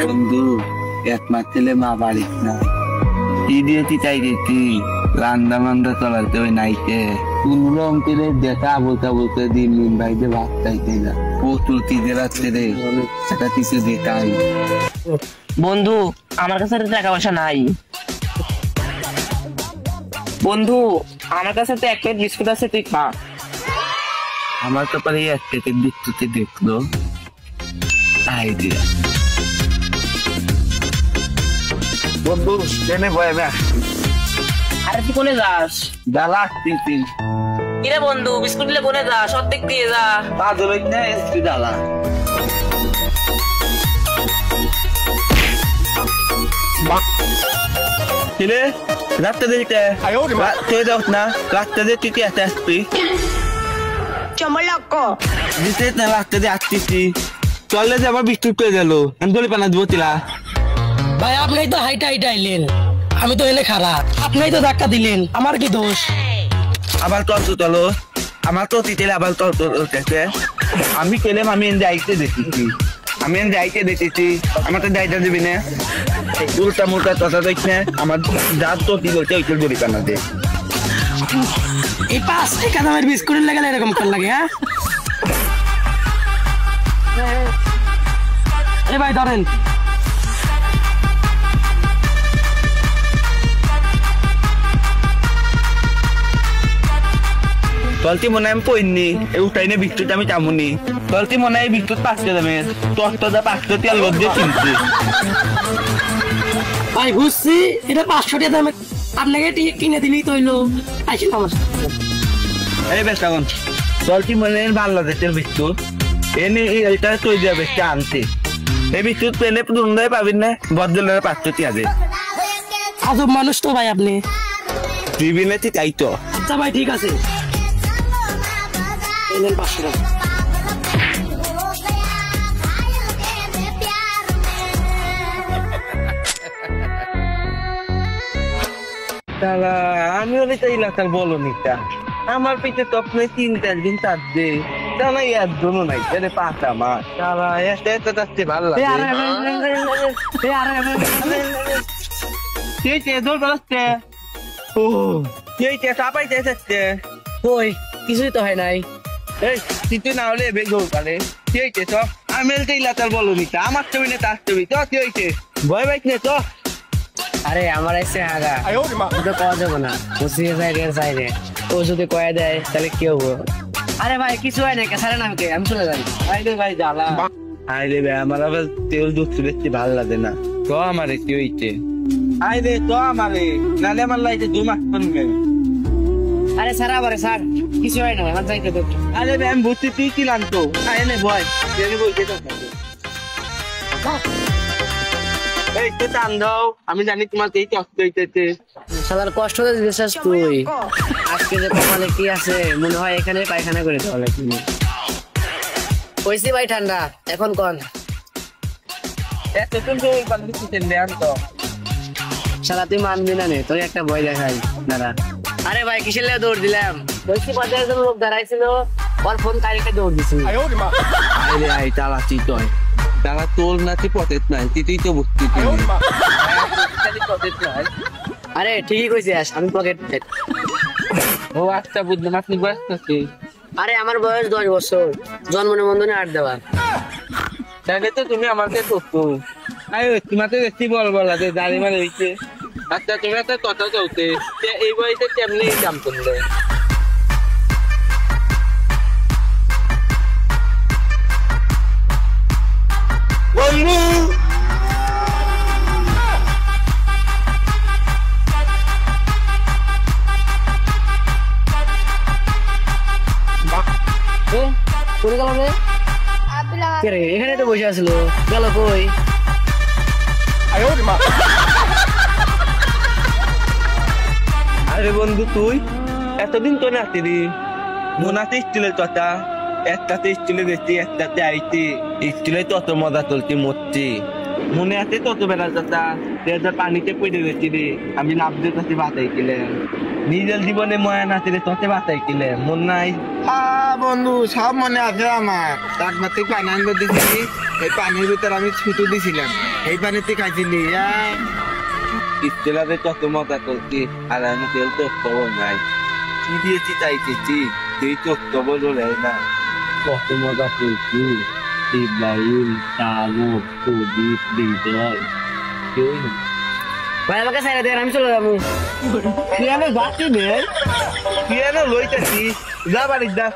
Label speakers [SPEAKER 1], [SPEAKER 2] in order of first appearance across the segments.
[SPEAKER 1] বন্ধু একমাত্র মা বাড়ি না দিয়েছি চাই দিয়েছি রান্না বান্না চলাতে ওই নাইতে কোনরকম করে দেখা বলতে বলতে দিন বাইরে ভাত চাইতে না প্রচুর তিদের আছে রে সেটা কিছু দেখাই।
[SPEAKER 2] বন্ধু আমার কাছে টাকা পয়সা নাই বন্ধু, আমার কাছে তো এক প্লেট বিস্কুট আছে, তুই খা।
[SPEAKER 1] আমার তো পারে এক প্লেটের বিস্কুটে দেখলো আইডিয়া। বন্ধু ট্রেনে বয়ে আসছি।
[SPEAKER 2] আরে তুই কোনে যাস?
[SPEAKER 1] ডালা আসতেছি।
[SPEAKER 2] কিরে বন্ধু বিস্কুট নিলে কোনে যাস? অর্ধেক দিয়ে যা।
[SPEAKER 1] বাদল না এসছি ডালা। কিরে রাস্তা দিতে তুই যাস না, রাস্তা দিয়ে তুই কি আসবি?
[SPEAKER 3] চমলক
[SPEAKER 1] দিতে না রাস্তা দিয়ে আসতেছি, চললে যে আবার বিস্কুট পেয়ে গেল, আমি দলি পানা দিব তিলা।
[SPEAKER 4] ভাই আপনি তো হাইটা হাইটা আইলেন, আমি তো এনে খারাপ, আপনি তো ধাক্কা দিলেন, আমার কি দোষ?
[SPEAKER 1] আবার তল তো চলো, আমার তো তিতেলে আবার তল তো আমি কেলাম, আমি যাইতে দেখেছি, আমি যাইতে দেখেছি, আমার তো যাইতে দিবি না উল্টা মুল্টা কথা দেখ না, আমার যার তো কি বলছে ওইটা দলি পানা দে।
[SPEAKER 4] এই 5 টাকা দামের বিস্কুটের লাগালে এরকম কর লাগে? হ্যাঁ এ ভাই ধরেন।
[SPEAKER 1] চলতি মনে হয় আমি পড়িনি, উঠাই না বিস্কুট আমি চামুনি, চলতি মনে হয় বিস্কুট 5 টাকা দামের, তোর তো 5 টাকা লোক দিয়ে কিনছি।
[SPEAKER 4] ভাই বুঝছি এটা 500 টাকা দামে, আপনাকে কিনে দিলেই তো হইলো। আইসেন আমার
[SPEAKER 1] এই বেশ এখন চলতি মনে হয় বাংলাদেশের বিস্কুট এনে এইটা তৈরি যাবে আনতে, এই বিস্কুট পেলে দুর্নয় পাবেন না, বদলের 5 টাকা আছে।
[SPEAKER 4] আজব মানুষ তো ভাই আপনি।
[SPEAKER 1] টিভিনে তাই তো।
[SPEAKER 4] আচ্ছা ভাই ঠিক আছে, 500 টাকা।
[SPEAKER 1] আমি ওই এলাকার বলো নিতা, আমার পিঠে তো আপনি 3-4 দিন তার দে তাহলে এর জন্য নাই এর পাতা মাছ তারা এত যাচ্ছে ভালো লাগে।
[SPEAKER 4] ওই কিছুই তো হয় নাই।
[SPEAKER 1] না হলে বেগর পারে তো আমি এলাকার বলো নিতা, আমার ছবি না তার ছবি তো কি হয়েছে ভয় বাইক নে তো।
[SPEAKER 4] আরে আমার এসে আগা তো কওয়া যাবে না, বসিয়ে যায় ও যদি কয়ে দেয় তাহলে কি হবো? আরে ভাই কিছু হয় না, সারে না আমাকে, আমি চলে যাই।
[SPEAKER 1] আরে ভাই জ্বালা, আরে ভাই আমার আবার তেল দুধ দেখতে ভালো লাগে না তো, আমার কি হইছে আরে তো আমারে নালে আমার লাইতে 2 মাস পরে।
[SPEAKER 4] আরে সারা বারে স্যার কিছু হয় না, আমার যাইতে তো।
[SPEAKER 1] আরে ভাই আমি বুঝতে তুইছিলাম তো, এনে ভয় জেনে বলতে তো এই তো টান দাও, আমি জানি তোমার এই কষ্ট হইতেছে।
[SPEAKER 4] সাদার কষ্ট হতে বিশ্বাস তুই আজকে যে কপালে কি আছে মনে হয় এখানে পায়খানা করে চলে তুমি। কইছি ভাই ঠান্ডা এখন কোন
[SPEAKER 1] এতক্ষণ তো ওই পানি চিকেন দেন তো
[SPEAKER 4] সারা তুই মানবি না নে, তোর একটা ভয় দেখাই দাঁড়া। আরে ভাই কিসের লেগে দৌড় দিলাম? বলছি 50 জন লোক দাঁড়াইছিল, ওর ফোন কারিকে দৌড় দিছি।
[SPEAKER 1] আরে আই চালাচ্ছি তো তারা তোর নাকি পকেট নাই, তুই তো বুঝতে
[SPEAKER 4] আরে ঠিকই কইছিস, আমি পকেট।
[SPEAKER 1] ও আচ্ছা বুঝলাম, আপনি বয়স নাকি?
[SPEAKER 4] আরে আমার বয়স 10 বছর, জন্ম নিবন্ধনে 8 দেওয়া।
[SPEAKER 1] তাহলে তো তুমি আমাকে করতো তোমাকে বেশি বলা যে দাঁড়ি মানে হইছে। আচ্ছা তুমি একটা কথা চলতে এই বয়সে কেমনি কাম করলে?
[SPEAKER 4] এখানে তো বসে আসলো, গেল কই?
[SPEAKER 1] আরে বন্ধু তুই এতদিন তো নাচি মোনাতে স্টিলের কথা, একটাতে স্টিলে গেছি একটাতে আইছি, স্টিলে তত মজা চলছি মরছি। মনে আছে তত বেলা চাচা পানিতে পড়ে গেছি রে, আমি লাভ দিয়ে তাতে বাঁচাইছিলাম। নিজের জীবনে ময়া না ছিল তোতে বাঁচাইছিলাম, মন নাই?
[SPEAKER 3] বন্ধু সব মনে আছে আমার। একবার তুই পানি আনবে দিছিলি, এই পানির ভিতরে আমি ছুটু দিছিলাম, এই পানিতে খাইছিলি।
[SPEAKER 1] ইস্তেলাতে কত মজা করছি, আর আমি তেল চোখ খবর নাই। কি দিয়েছি চাইতেছি, তুই চোখ খবর নেই না। কত মজা করছি, ইব্রাহিম, তালুক, প্রদীপ, বিজয়, কেউই না।
[SPEAKER 4] ভাই আমাকে সাইডে দেন, আমি চলে যাবো।
[SPEAKER 1] কিয়ানো যাচ্ছি নে, কিয়ানো লইতেছি, যা বাড়ি যা।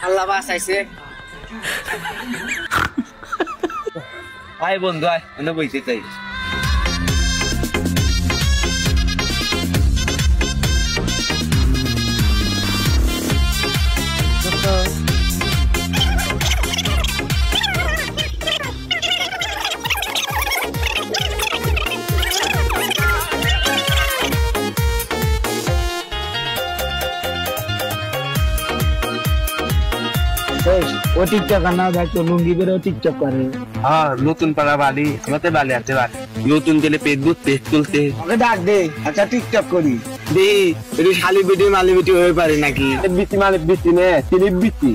[SPEAKER 4] আল্লাহ বাঁচাইছে।
[SPEAKER 1] আয় বন্ধু আয়, আমি বইতে চাই।
[SPEAKER 3] ও টিকটক না ভাই, তো লুঙ্গি বেরো টিকটক করে।
[SPEAKER 1] হ্যাঁ, নতুন পাড়া বাড়ি, আমাদের বালি আছে বাড়ি। নতুন গেলে ফেসবুক পেজ তুলতে
[SPEAKER 3] ওকে ডাক দে, আচ্ছা টিকটক করি দে। একটু শালি বিটি মালি বিটি হয়ে পারে নাকি?
[SPEAKER 1] বিচি মানে বিচি নে, সিলিপ বিচি।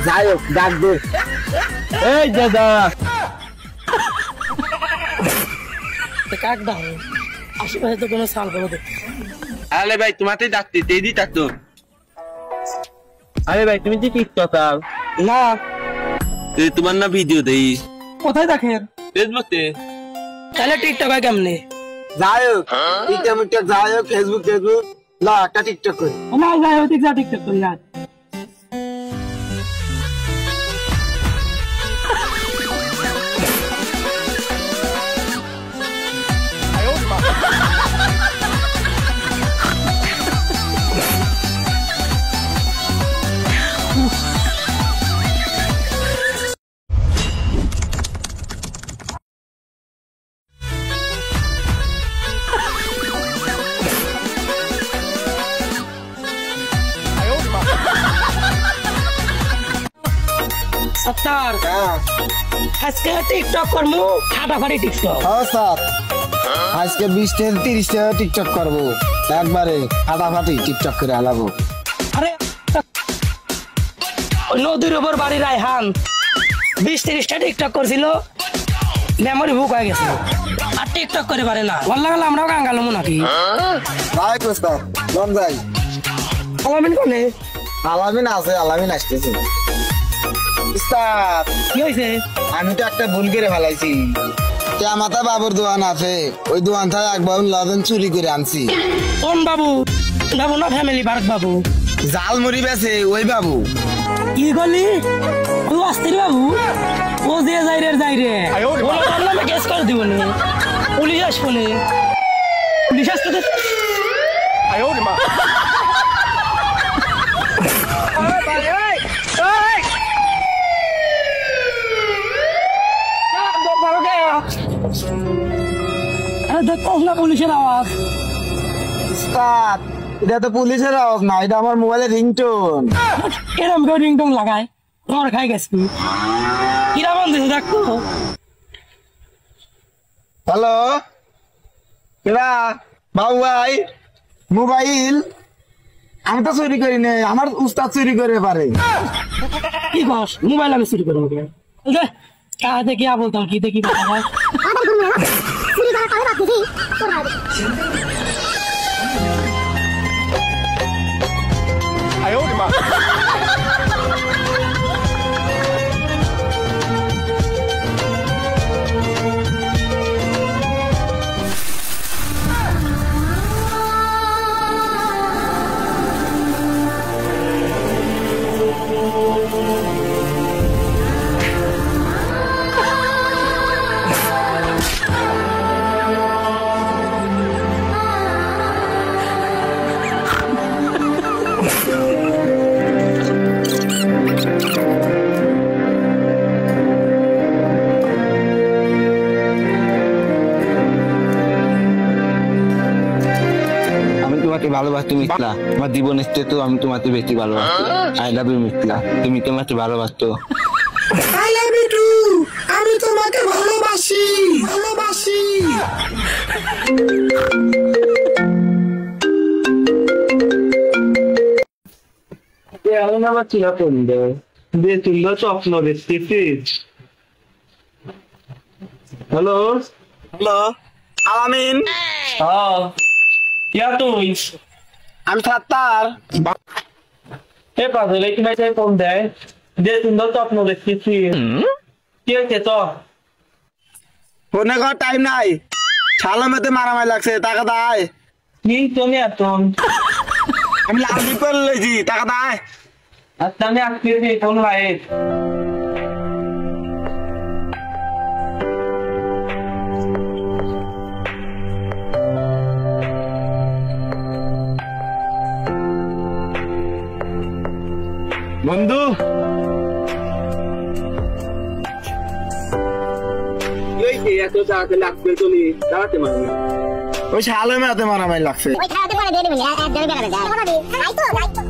[SPEAKER 3] যাই হোক ডাক দে।
[SPEAKER 1] এই দাদা
[SPEAKER 2] কাক দাও, আশেপাশে তো কোনো সাল করো।
[SPEAKER 1] আরে ভাই তোমাতেই ডাকতে তেজি থাকতো। আরে ভাই তুমি যে টিকটকার
[SPEAKER 3] না,
[SPEAKER 1] তোমার না ভিডিও দেই
[SPEAKER 2] কোথায় দেখেন?
[SPEAKER 1] ফেসবুকে।
[SPEAKER 2] তাহলে টিকটক হয় কেমনে?
[SPEAKER 3] যাই হোক টিকটক যাই হোক, ফেসবুক না একটা টিকটক করি।
[SPEAKER 2] না যাই হোক টিকটক করি আর। স্যার আজকে টিকটক করবো, ফাটাফাটি টিকটক।
[SPEAKER 3] হ্যাঁ স্যার, আজকে 20 থেকে 30 টাকা টিকটক করবো, একবারে ফাটাফাটি টিকটক করে আলাবো।
[SPEAKER 2] আরে ওই নদীর উপর বাড়ি রায়হান 20-30টা টিকটক করছিল, মেমোরি বুক হয়ে গেছে আর টিকটক করে পারে না। বললাম আমরাও গাঙ্গালমু নাকি?
[SPEAKER 3] ভাই কোস্তা লন যাই।
[SPEAKER 2] আলামিন কোনে?
[SPEAKER 3] আলামিন আছে, আলামিন আসতেছে। উস্তাদ
[SPEAKER 2] কি হয়েছে?
[SPEAKER 3] আমি তো একটা ভুল করে ফেলাইছি। মাতা বাবুর দোকান আছে, ওই দোকান থেকে একবার লবণ চুরি করে আনছি।
[SPEAKER 2] কোন বাবু? বাবু না ফ্যামিলি পার্ক বাবু?
[SPEAKER 3] জাল মুড়ি বেছে ওই বাবু।
[SPEAKER 2] কি করলি? ও অস্থির বাবু, ও যে যাই রে ওরা তার নামে কেস করে দিব নি, পুলিশ আসবো নি, পুলিশ আসতে দে। আরে দেখো না পুলিশের আওয়াজ।
[SPEAKER 3] উস্তাদ এটা তো পুলিশের আওয়াজ না, এটা আমার মোবাইলের রিংটোন।
[SPEAKER 2] এরম করে রিংটং লাগায়, ঘর খাই গেছি। কিরা বন্ধু দেখো।
[SPEAKER 3] হ্যালো কেডা? বাবু ভাই মোবাইল আমি তো চুরি করি নাই, আমার উস্তাদ চুরি করে পারে।
[SPEAKER 2] কি কস? মোবাইল আমি চুরি করবো? কাহাতে কি বলতাম, কি দেখি
[SPEAKER 1] ভালোবাসি মিথিলা, আমার জীবনের চেয়ে আমি তোমাকে বেশি ভালোবাসি। আই লাভ ইউ মিথিলা, তুমি তোমাকে ভালোবাসো।
[SPEAKER 5] I love you too.
[SPEAKER 3] আমি তোমাকে ভালোবাসি ভালোবাসি।
[SPEAKER 1] আবার চিরা করবে দিয়ে তুললো স্বপ্ন দেখতেছিস। হ্যালো
[SPEAKER 3] হ্যালো আলামিন,
[SPEAKER 1] ইয়া তুই
[SPEAKER 3] আমি সাত্তার।
[SPEAKER 1] এ পাগল এই কিনা ফোন দেয় দিয়ে সুন্দর স্বপ্ন দেখতেছি। কি হয়েছে তো?
[SPEAKER 3] ফোনে করার টাইম নাই, সালামেতে মারামারি লাগছে, টাকা দায়।
[SPEAKER 1] কি তুমি এখন?
[SPEAKER 3] আমি লাল বিপদ লইছি, টাকা দায়।
[SPEAKER 1] আচ্ছা আমি আসতেছি ফোন লাইট।
[SPEAKER 3] বন্ধু
[SPEAKER 1] এত তাড়াতাড়ি লাগবে চলি দাঁড়াতে পারবো
[SPEAKER 3] ওই সালামেতে মারামারি লাগছে।
[SPEAKER 5] ওই খাওয়াতে পরে দিয়ে দিবি 1-1.5 টাকা